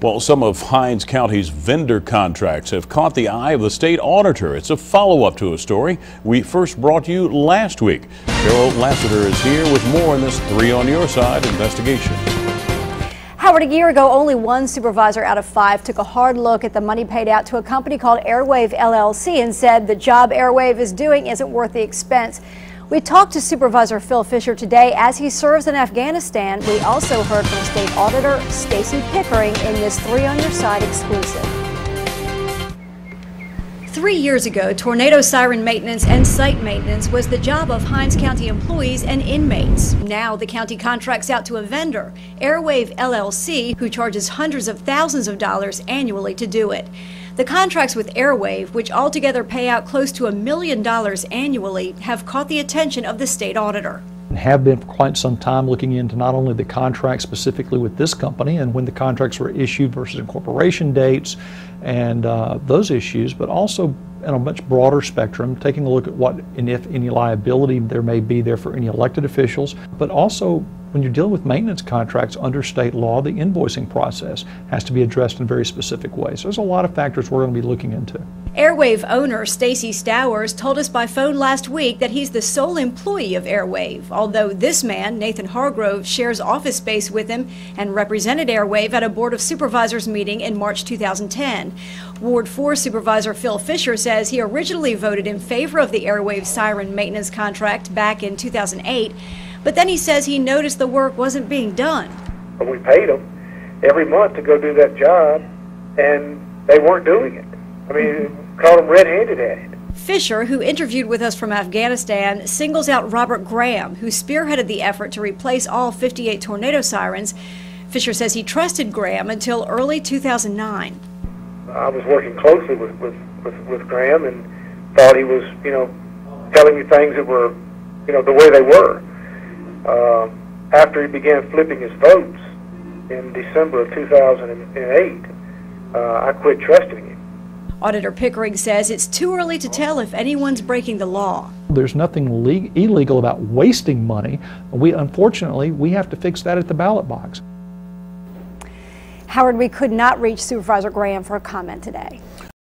Well, some of Hinds County's vendor contracts have caught the eye of the state auditor. It's a follow-up to a story we first brought you last week. Carol Lassiter is here with more in this 3 on Your Side investigation. Howard, a year ago, only one supervisor out of 5 took a hard look at the money paid out to a company called Airwave LLC and said the job Airwave is doing isn't worth the expense. We talked to Supervisor Phil Fisher today as he serves in Afghanistan. We also heard from State Auditor Stacy Pickering in this 3 on Your Side exclusive. 3 years ago, tornado siren maintenance and site maintenance was the job of Hinds County employees and inmates. Now the county contracts out to a vendor, Airwave LLC, who charges hundreds of thousands of dollars annually to do it. The contracts with Airwave, which altogether pay out close to $1 million annually, have caught the attention of the state auditor. Have been for quite some time looking into not only the contract specifically with this company and when the contracts were issued versus incorporation dates and those issues, but also in a much broader spectrum, taking a look at what and if any liability there may be there for any elected officials, but also when you're dealing with maintenance contracts under state law, the invoicing process has to be addressed in very specific ways. So there's a lot of factors we're going to be looking into. Airwave owner Stacy Stowers told us by phone last week that he's the sole employee of Airwave, although this man, Nathan Hargrove, shares office space with him and represented Airwave at a Board of Supervisors meeting in March 2010. Ward 4 Supervisor Phil Fisher says he originally voted in favor of the Airwave siren maintenance contract back in 2008, but then he says he noticed the work wasn't being done. We paid them every month to go do that job, and they weren't doing it. I mean, caught them red-handed at it. Fisher, who interviewed with us from Afghanistan, singles out Robert Graham, who spearheaded the effort to replace all 58 tornado sirens. Fisher says he trusted Graham until early 2009. I was working closely with Graham and thought he was, telling me things that were, the way they were. After he began flipping his votes in December of 2008, I quit trusting him. Auditor Pickering says it's too early to tell if anyone's breaking the law. There's nothing illegal about wasting money. Unfortunately, we have to fix that at the ballot box. Howard, we could not reach Supervisor Graham for a comment today.